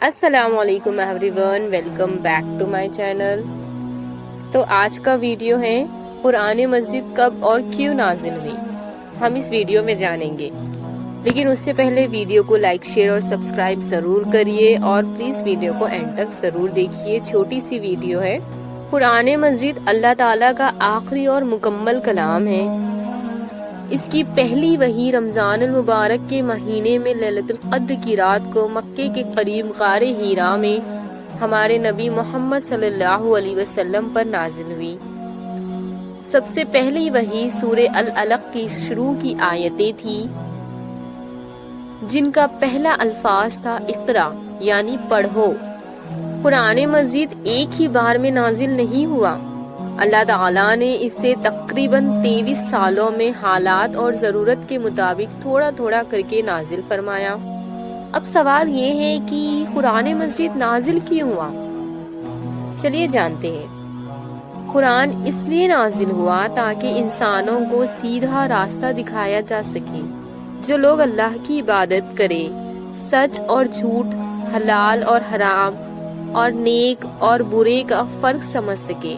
السلام علیکم everyone, welcome back to my channel. تو آج کا ویڈیو ہے قرآن مجید کب اور کیوں نازل ہوئی، ہم اس ویڈیو میں جانیں گے۔ لیکن اس سے پہلے ویڈیو کو لائک، شیئر اور سبسکرائب ضرور کریے، اور پلیز ویڈیو کو اینڈ تک ضرور دیکھیے۔ چھوٹی سی ویڈیو ہے۔ قرآن مجید اللہ تعالیٰ کا آخری اور مکمل کلام ہے۔ اس کی پہلی وحی رمضان المبارک کے مہینے میں لیلۃ القدر کی رات کو مکے کے قریب غار حرا میں ہمارے نبی محمد صلی اللہ علیہ وسلم پر نازل ہوئی۔ سب سے پہلی وحی سورہ العلق کی شروع کی آیتیں تھی، جن کا پہلا الفاظ تھا اقرا، یعنی پڑھو۔ قرآن مجید ایک ہی بار میں نازل نہیں ہوا۔ اللہ تعالیٰ نے اسے تقریباً 23 سالوں میں حالات اور ضرورت کے مطابق تھوڑا تھوڑا کر کے نازل فرمایا۔ اب سوال یہ ہے کہ قرآن مجید نازل کیوں ہوا؟ چلیے جانتے ہیں۔ قرآن اس لیے نازل ہوا تاکہ انسانوں کو سیدھا راستہ دکھایا جا سکے۔ جو لوگ اللہ کی عبادت کرے، سچ اور جھوٹ، حلال اور حرام، اور نیک اور برے کا فرق سمجھ سکے۔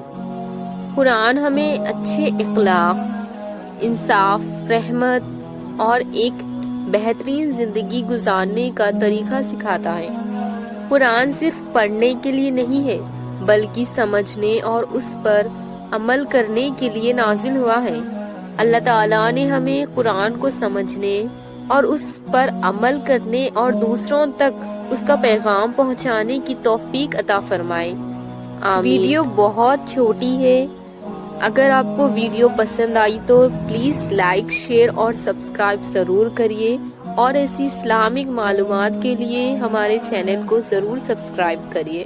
قرآن ہمیں اچھے اخلاق، انصاف، رحمت اور ایک بہترین زندگی گزارنے کا طریقہ سکھاتا ہے۔ قرآن صرف پڑھنے کے لیے نہیں ہے، بلکہ سمجھنے اور اس پر عمل کرنے کے لیے نازل ہوا ہے۔ اللہ تعالیٰ نے ہمیں قرآن کو سمجھنے اور اس پر عمل کرنے اور دوسروں تک اس کا پیغام پہنچانے کی توفیق عطا فرمائے۔ ویڈیو بہت چھوٹی ہے۔ اگر آپ کو ویڈیو پسند آئی تو پلیز لائک، شیئر اور سبسکرائب ضرور کریے، اور ایسی اسلامک معلومات کے لیے ہمارے چینل کو ضرور سبسکرائب کریے۔